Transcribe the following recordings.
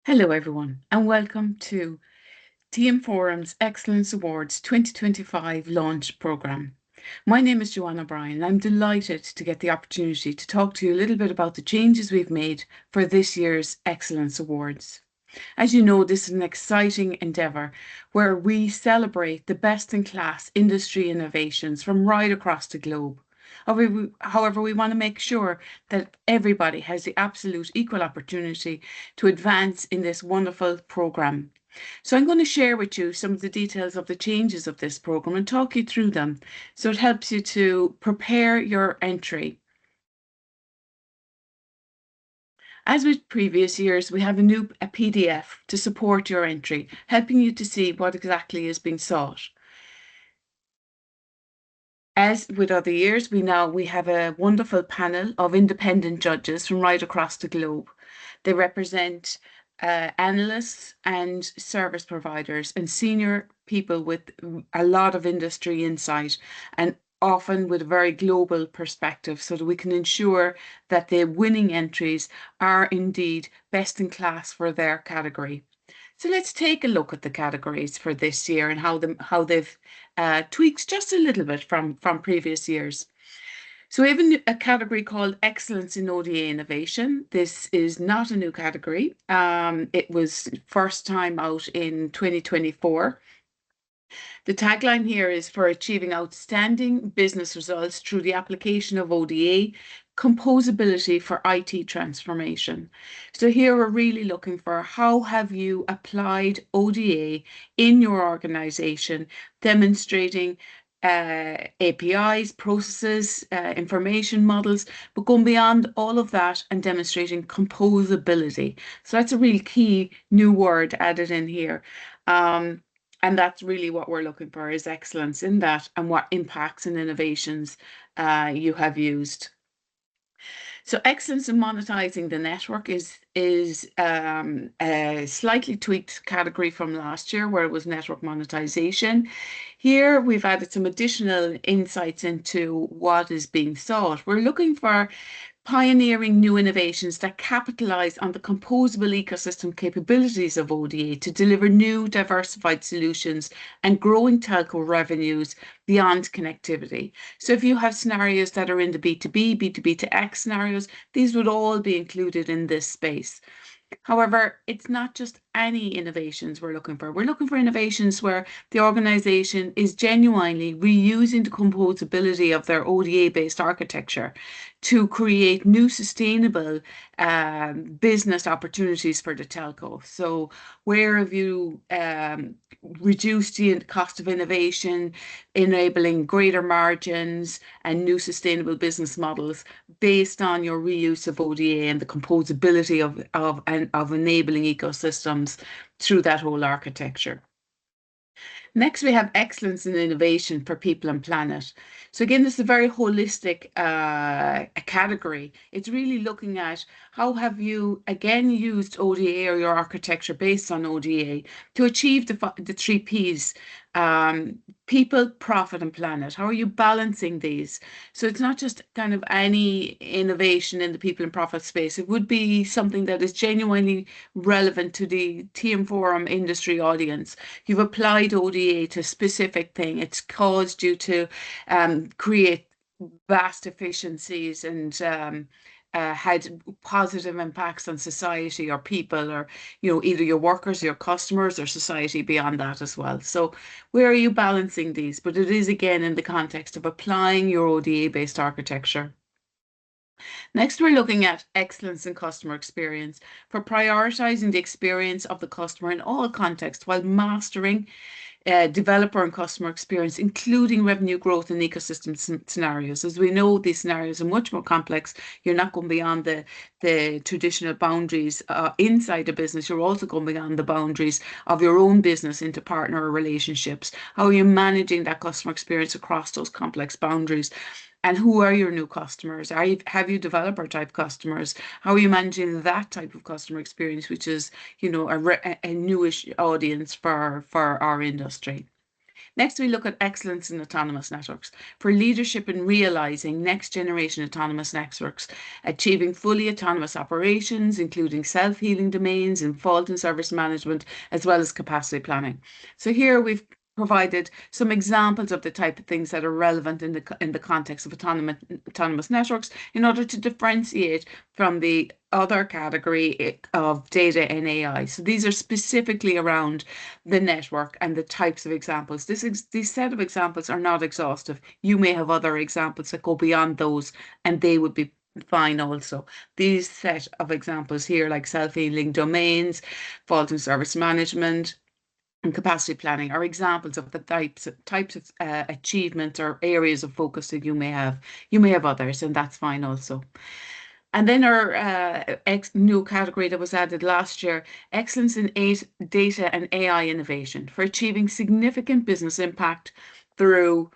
Hello, everyone, and welcome to TM Forum's Excellence Awards 2025 launch programme. My name is Joanna Bryan, and I'm delighted to get the opportunity to talk to you a little bit about the changes we've made for this year's Excellence Awards. As you know, this is an exciting endeavour where we celebrate the best in class industry innovations from right across the globe. However, we want to make sure that everybody has the absolute equal opportunity to advance in this wonderful programme. So I'm going to share with you some of the details of the changes of this programme and talk you through them so it helps you to prepare your entry. As with previous years, we have a PDF to support your entry, helping you to see what exactly is being sought. As with other years, we have a wonderful panel of independent judges from right across the globe. They represent analysts and service providers and senior people with a lot of industry insight and often with a very global perspective so that we can ensure that the winning entries are indeed best in class for their category. So let's take a look at the categories for this year and how they've tweaked just a little bit from previous years. So we have a category called Excellence in ODA Innovation. This is not a new category. It was first time out in 2024. The tagline here is for achieving outstanding business results through the application of ODA, composability for IT transformation. So here we're really looking for how have you applied ODA in your organization, demonstrating APIs, processes, information models, but going beyond all of that and demonstrating composability. So that's a really key new word added in here. And that's really what we're looking for is excellence in that and what impacts and innovations you have used. So excellence in monetizing the network is a slightly tweaked category from last year where it was network monetization. Here we've added some additional insights into what is being sought. We're looking for pioneering new innovations that capitalize on the composable ecosystem capabilities of ODA to deliver new diversified solutions and growing telco revenues beyond connectivity. So if you have scenarios that are in the B2B, B2B to X scenarios, these would all be included in this space. However, it's not just any innovations we're looking for. We're looking for innovations where the organization is genuinely reusing the composability of their ODA-based architecture to create new sustainable business opportunities for the telco. So where have you reduced the cost of innovation, enabling greater margins and new sustainable business models based on your reuse of ODA and the composability of enabling ecosystems through that whole architecture. Next, we have excellence in innovation for people and planet. So again, this is a very holistic category. It's really looking at how have you again used ODA or your architecture based on ODA to achieve the three Ps, people, profit, and planet. How are you balancing these? So it's not just kind of any innovation in the people and profit space. It would be something that is genuinely relevant to the TM Forum industry audience. You've applied ODA to a specific thing. It's caused you to create vast efficiencies and had positive impacts on society or people or either your workers, your customers, or society beyond that as well. So where are you balancing these? But it is again in the context of applying your ODA based architecture. Next, we're looking at excellence in customer experience for prioritizing the experience of the customer in all contexts while mastering developer and customer experience, including revenue growth and ecosystem scenarios. As we know, these scenarios are much more complex. You're not going beyond the traditional boundaries inside a business. You're also going beyond the boundaries of your own business into partner relationships. How are you managing that customer experience across those complex boundaries? And who are your new customers? Have you developer type customers? How are you managing that type of customer experience, which is, a newish audience for our industry? Next, we look at excellence in autonomous networks for leadership in realizing next generation autonomous networks, achieving fully autonomous operations, including self-healing domains and fault and service management, as well as capacity planning. So here we've provided some examples of the type of things that are relevant in the context of autonomous networks in order to differentiate from the other category of data and AI. So these are specifically around the network and the types of examples. These set of examples are not exhaustive. You may have other examples that go beyond those, and they would be fine also. These set of examples here, like self-healing domains, fault and service management, and capacity planning, are examples of the types of achievements or areas of focus that you may have. You may have others, and that's fine also. And then our new category that was added last year, excellence in data and AI innovation for achieving significant business impact through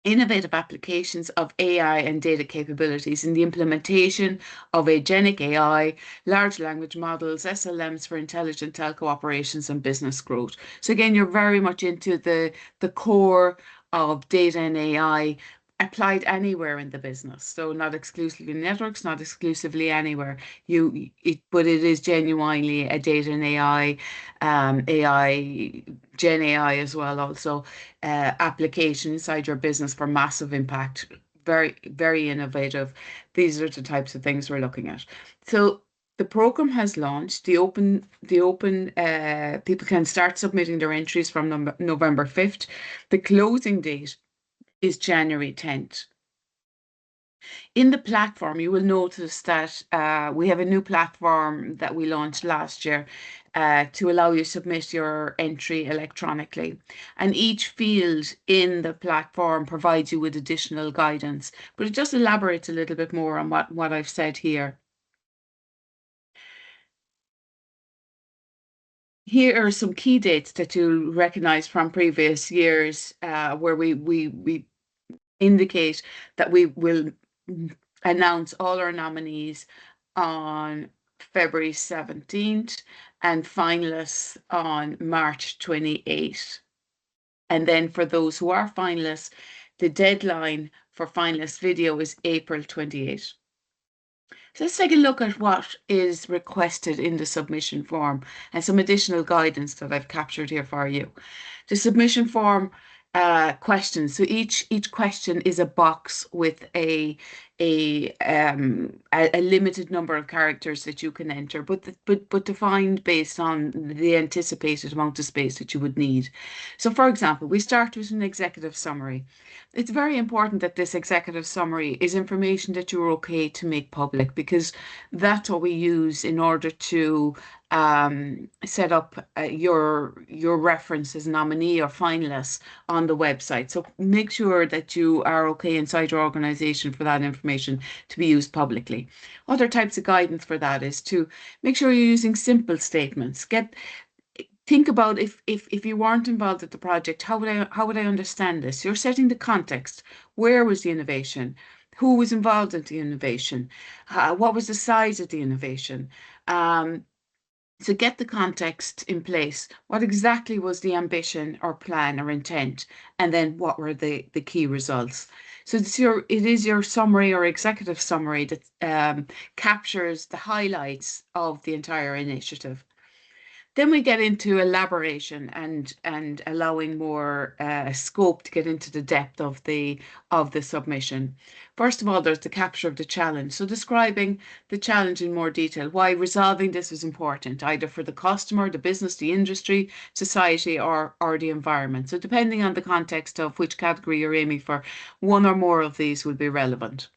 innovative applications of AI and data capabilities in the implementation of agentic AI, large language models, SLMs for intelligent telco operations and business growth. So again, you're very much into the core of data and AI applied anywhere in the business. So not exclusively networks, not exclusively anywhere. But it is genuinely a data and AI, Gen AI as well also application inside your business for massive impact. Very, very innovative. These are the types of things we're looking at. So the program has launched. The open people can start submitting their entries from November 5th. The closing date is January 10th. In the platform, you will notice that we have a new platform that we launched last year to allow you to submit your entry electronically. And each field in the platform provides you with additional guidance, but it just elaborates a little bit more on what I've said here. Here are some key dates that you'll recognize from previous years where we indicate that we will announce all our nominees on February 17th and finalists on March 28th. And then for those who are finalists, the deadline for finalist video is April 28th. So let's take a look at what is requested in the submission form and some additional guidance that I've captured here for you. The submission form questions. So each question is a box with a limited number of characters that you can enter, but defined based on the anticipated amount of space that you would need. So, for example, we start with an executive summary. It's very important that this executive summary is information that you're okay to make public because that's what we use in order to set up your reference as nominee or finalist on the website. So make sure that you are okay inside your organization for that information to be used publicly. Other types of guidance for that is to make sure you're using simple statements. Think about if you weren't involved at the project, how would I understand this? You're setting the context. Where was the innovation? Who was involved in the innovation? What was the size of the innovation? So get the context in place. What exactly was the ambition or plan or intent? And then what were the key results? So it is your summary or executive summary that captures the highlights of the entire initiative. Then we get into elaboration and allowing more scope to get into the depth of the submission. First of all, there's the capture of the challenge. So describing the challenge in more detail, why resolving this is important, either for the customer, the business, the industry, society, or the environment. So depending on the context of which category you're aiming for, one or more of these will be relevant.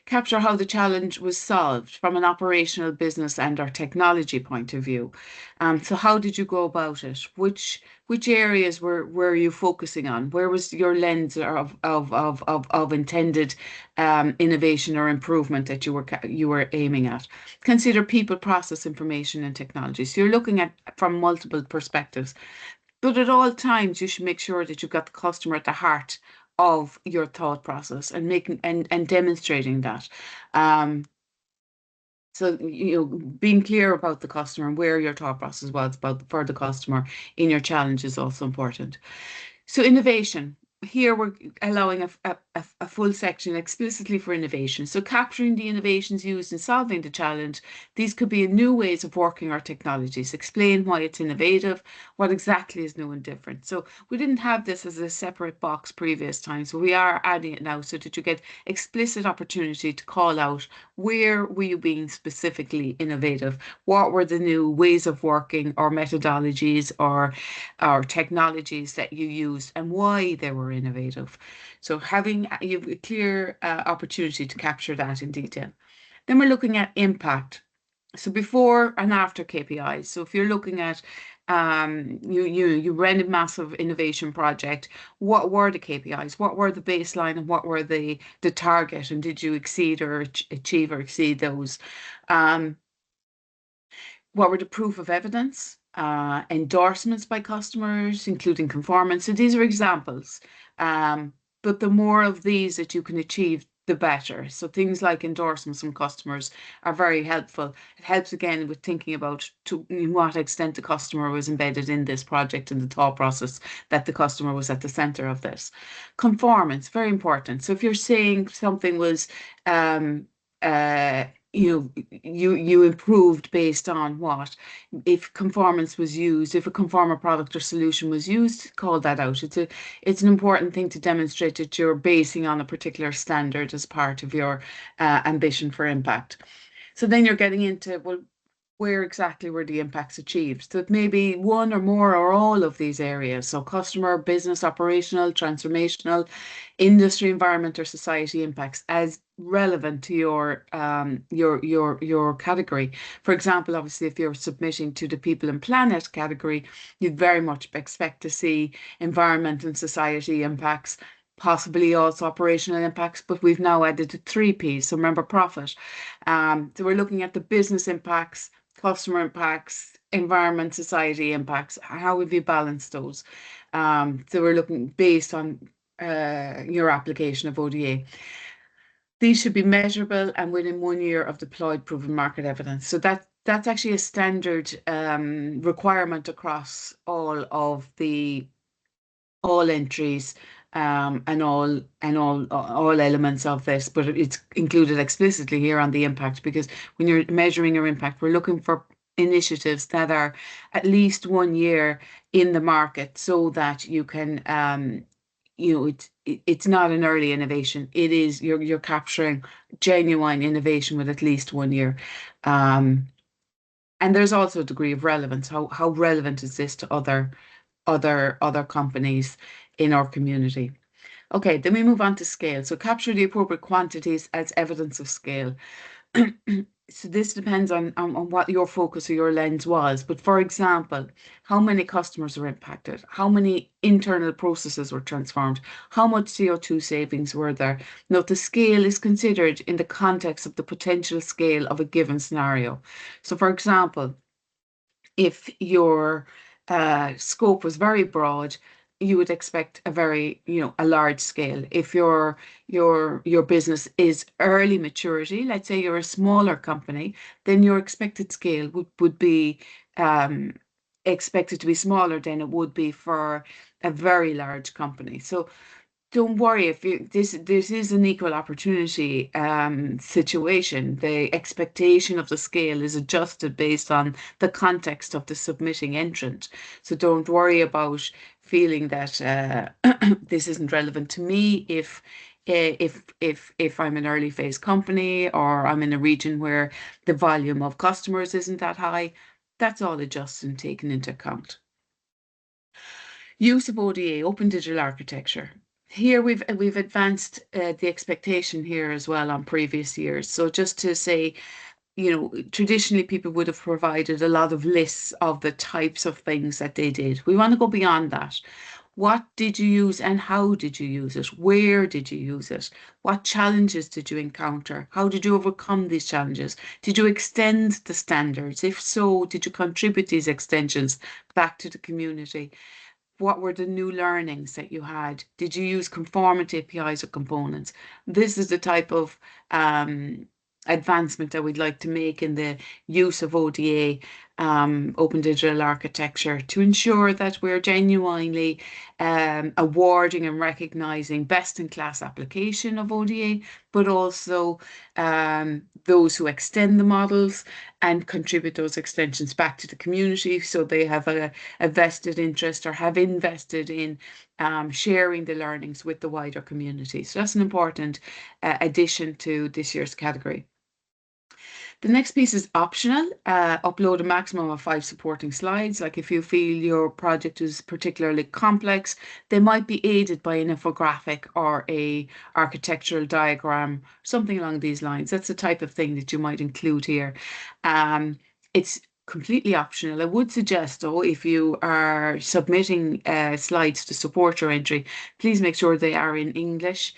Capture how the challenge was solved from an operational business and or technology point of view. So how did you go about it? Which areas were you focusing on? Where was your lens of intended innovation or improvement that you were aiming at? Consider people, process, information, and technology. So you're looking at from multiple perspectives. But at all times, you should make sure that you've got the customer at the heart of your thought process and making and demonstrating that. So being clear about the customer and where your thought process was about for the customer in your challenge is also important. So innovation. Here we're allowing a full section explicitly for innovation. So capturing the innovations used in solving the challenge. These could be new ways of working or technologies. Explain why it's innovative, what exactly is new and different. So we didn't have this as a separate box previous time. So we are adding it now so that you get explicit opportunity to call out where were you being specifically innovative? What were the new ways of working or methodologies or technologies that you used and why they were innovative. So having you've a clear opportunity to capture that in detail. Then we're looking at impact. So before and after KPIs. So if you're looking at you ran a massive innovation project, what were the KPIs? What were the baseline and what were the target? And did you exceed or achieve or exceed those? Um, what were the proof of evidence, endorsements by customers, including conformance. So these are examples. Um, but the more of these that you can achieve, the better. So things like endorsements from customers are very helpful. It helps again with thinking about to what extent the customer was embedded in this project and the thought process that the customer was at the center of this. Conformance, very important. So if you're saying something was um, uh, you improved based on what? If conformance was used, if a conformer product or solution was used, call that out. It's an important thing to demonstrate that you're basing on a particular standard as part of your ambition for impact. So then you're getting into, well, where exactly were the impacts achieved? So it may be one or more or all of these areas. So customer, business, operational, transformational, industry, environment, or society impacts as relevant to your category. For example, obviously, if you're submitting to the people and planet category, you'd very much expect to see environment and society impacts, possibly also operational impacts, but we've now added the three Ps. So remember profit. So we're looking at the business impacts, customer impacts, environment, society impacts. How have you balanced those? So we're looking based on your application of ODA. These should be measurable and within 1 year of deployed proven market evidence. So that's actually a standard requirement across all entries and all elements of this, but it's included explicitly here on the impact because when you're measuring your impact, we're looking for initiatives that are at least 1 year in the market so that you can it's not an early innovation. It is you're capturing genuine innovation with at least 1 year. Um, and there's also a degree of relevance. How relevant is this to other companies in our community? Okay, then we move on to scale. So capture the appropriate quantities as evidence of scale. So this depends on what your focus or your lens was. But for example, how many customers were impacted? How many internal processes were transformed? How much CO2 savings were there? Note the scale is considered in the context of the potential scale of a given scenario. So for example, if your scope was very broad, you would expect a large scale. If your business is early maturity, let's say you're a smaller company, then your expected scale would be um, expected to be smaller than it would be for a very large company. So don't worry if this is an equal opportunity situation. The expectation of the scale is adjusted based on the context of the submitting entrant. So don't worry about feeling that this isn't relevant to me if I'm an early phase company or I'm in a region where the volume of customers isn't that high. That's all adjusted and taken into account. Use of ODA, Open Digital Architecture. Here we've advanced the expectation here as well on previous years. So just to say, traditionally people would have provided a lot of lists of the types of things that they did. We want to go beyond that. What did you use and how did you use it? Where did you use it? What challenges did you encounter? How did you overcome these challenges? Did you extend the standards? If so, did you contribute these extensions back to the community? What were the new learnings that you had? Did you use conformity APIs or components? This is the type of advancement that we'd like to make in the use of ODA open digital architecture to ensure that we're genuinely awarding and recognizing best-in-class application of ODA, but also those who extend the models and contribute those extensions back to the community so they have a vested interest or have invested in sharing the learnings with the wider community. So that's an important addition to this year's category. The next piece is optional. Upload a maximum of 5 supporting slides. Like if you feel your project is particularly complex, they might be aided by an infographic or a architectural diagram, something along these lines. That's the type of thing that you might include here. It's completely optional. I would suggest, though, if you are submitting slides to support your entry, please make sure they are in English.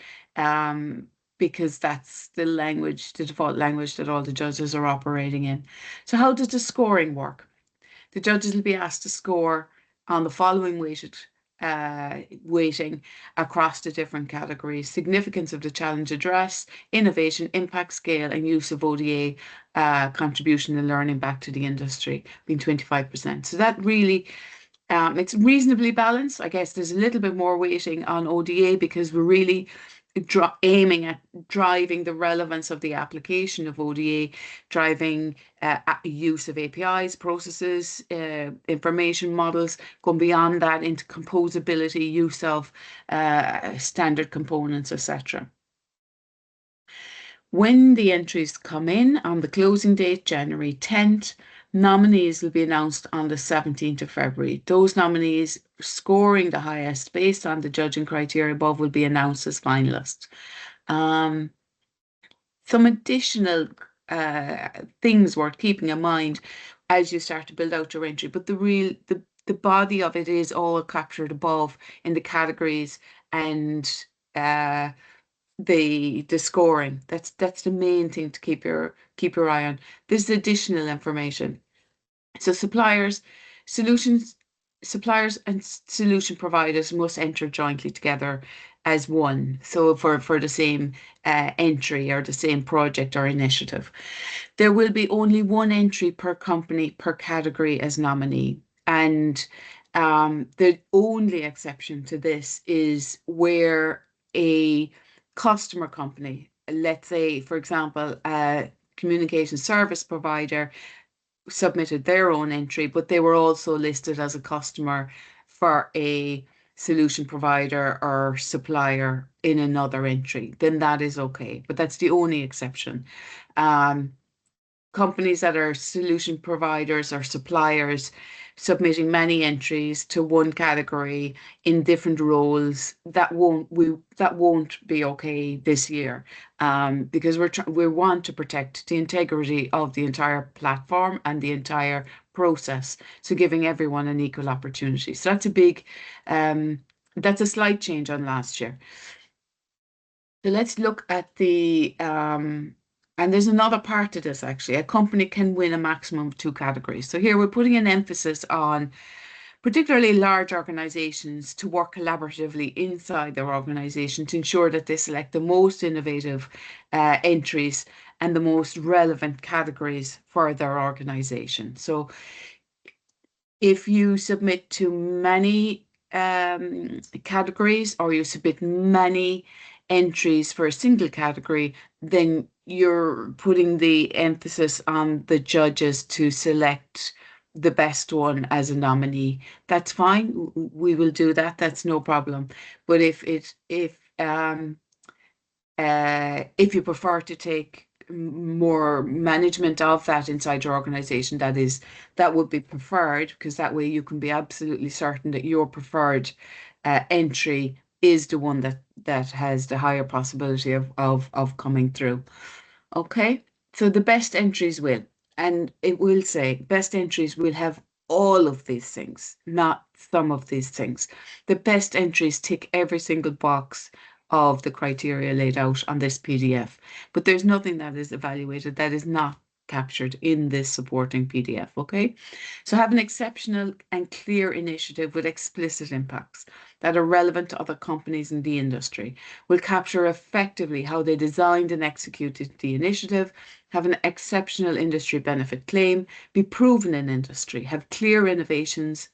Because that's the language, the default language that all the judges are operating in. So how does the scoring work? The judges will be asked to score on the following weighting across the different categories: significance of the challenge address, innovation, impact scale, and use of ODA contribution and learning back to the industry, being 25%. So that really it's reasonably balanced. I guess there's a little bit more weighting on ODA because we're really aiming at driving the relevance of the application of ODA, driving use of APIs, processes, information models, going beyond that into composability, use of standard components, etc. When the entries come in on the closing date, January 10th, nominees will be announced on the 17th of February. Those nominees scoring the highest based on the judging criteria above will be announced as finalists. Some additional things worth keeping in mind as you start to build out your entry, but the body of it is all captured above in the categories and the scoring. That's the main thing to keep your eye on. There's additional information. So suppliers and solution providers must enter jointly together as one. So for the same entry or the same project or initiative. There will be only one entry per company per category as nominee. And the only exception to this is where a customer company, let's say, for example, a communication service provider, submitted their own entry, but they were also listed as a customer for a solution provider or supplier in another entry, then that is okay. But that's the only exception. Companies that are solution providers or suppliers submitting many entries to one category in different roles, that won't be okay this year, because we want to protect the integrity of the entire platform and the entire process, so giving everyone an equal opportunity. So that's a slight change on last year. So let's look at and there's another part to this actually. A company can win a maximum of 2 categories. So here we're putting an emphasis on particularly large organizations to work collaboratively inside their organization to ensure that they select the most innovative entries and the most relevant categories for their organization. So if you submit to many categories or you submit many entries for a single category, then you're putting the emphasis on the judges to select the best one as a nominee. That's fine. We will do that. That's no problem. But if you prefer to take more management of that inside your organization, that would be preferred, because that way you can be absolutely certain that your preferred entry is the one that has the higher possibility of coming through. Okay, so the best entries will, and it will say best entries will have all of these things, not some of these things. The best entries tick every single box of the criteria laid out on this PDF, but there's nothing that is evaluated that is not captured in this supporting PDF, okay? So have an exceptional and clear initiative with explicit impacts that are relevant to other companies in the industry. Will capture effectively how they designed and executed the initiative, have an exceptional industry benefit claim, be proven in industry, have clear innovations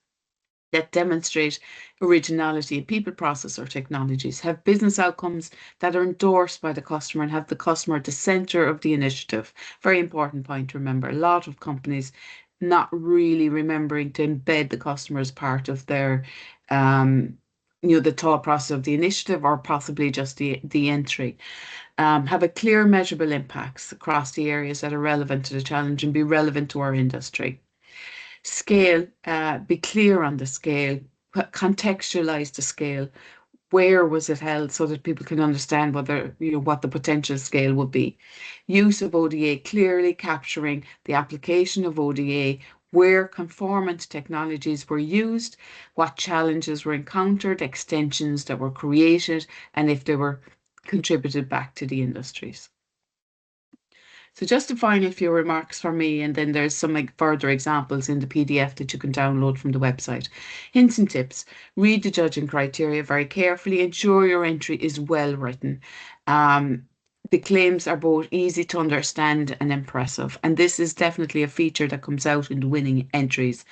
that demonstrate originality in people, process, or technologies, have business outcomes that are endorsed by the customer and have the customer at the center of the initiative. Very important point to remember. A lot of companies not really remembering to embed the customer as part of their the thought process of the initiative or possibly just the entry. Have a clear measurable impacts across the areas that are relevant to the challenge and be relevant to our industry. Scale, be clear on the scale, contextualize the scale. Where was it held so that people can understand whether, what the potential scale would be. Use of ODA, clearly capturing the application of ODA, where conformant technologies were used, what challenges were encountered, extensions that were created, and if they were contributed back to the industries. So just a final few remarks from me, and then there's some further examples in the PDF that you can download from the website. Hints and tips. Read the judging criteria very carefully. Ensure your entry is well written. The claims are both easy to understand and impressive. And this is definitely a feature that comes out in the winning entries.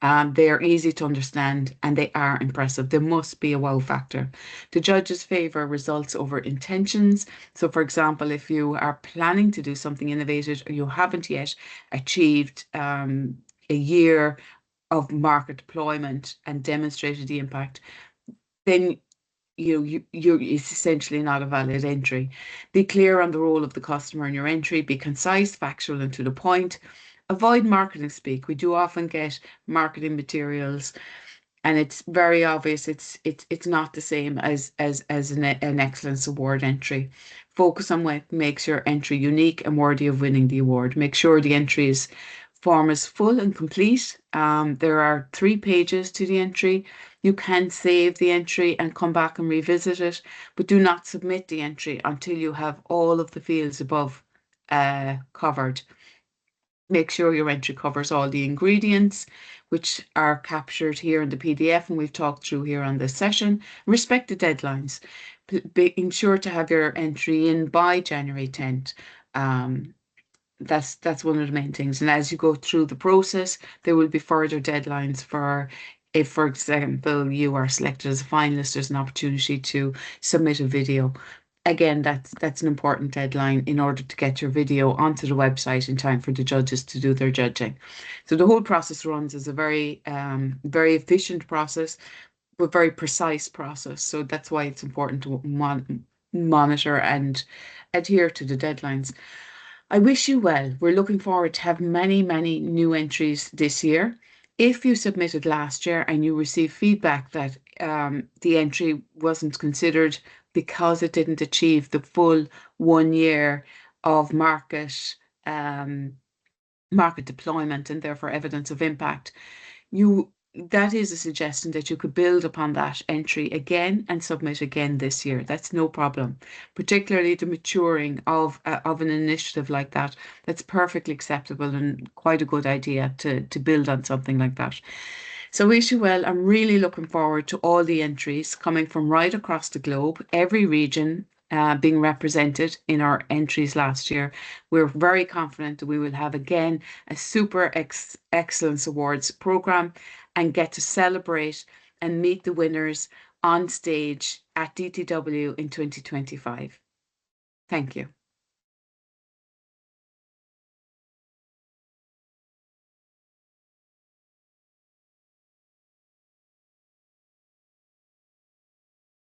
They are easy to understand and they are impressive. There must be a wow factor. The judges favour results over intentions. So, for example, if you are planning to do something innovative or you haven't yet achieved a year of market deployment and demonstrated the impact, then you're essentially not a valid entry. Be clear on the role of the customer in your entry. Be concise, factual, and to the point. Avoid marketing speak. We do often get marketing materials, and it's very obvious it's not the same as an excellence award entry. Focus on what makes your entry unique and worthy of winning the award. Make sure the entry's form is full and complete. There are 3 pages to the entry. You can save the entry and come back and revisit it, but do not submit the entry until you have all of the fields above covered. Make sure your entry covers all the ingredients, which are captured here in the PDF and we've talked through here on this session. Respect the deadlines. Being sure to have your entry in by January 10th. That's one of the main things. And as you go through the process, there will be further deadlines for if, for example, you are selected as a finalist, there's an opportunity to submit a video. Again, that's an important deadline in order to get your video onto the website in time for the judges to do their judging. So the whole process runs as a very, very efficient process, but very precise process. So that's why it's important to monitor and adhere to the deadlines. I wish you well. We're looking forward to have many, many new entries this year. If you submitted last year and you received feedback that the entry wasn't considered because it didn't achieve the full 1 year of market deployment and therefore evidence of impact, that is a suggestion that you could build upon that entry again and submit again this year. That's no problem. Particularly the maturing of an initiative like that. That's perfectly acceptable and quite a good idea to build on something like that. So wish you well. I'm really looking forward to all the entries coming from right across the globe, every region being represented in our entries last year. We're very confident that we will have again a super excellence awards program and get to celebrate and meet the winners on stage at DTW in 2025. Thank you.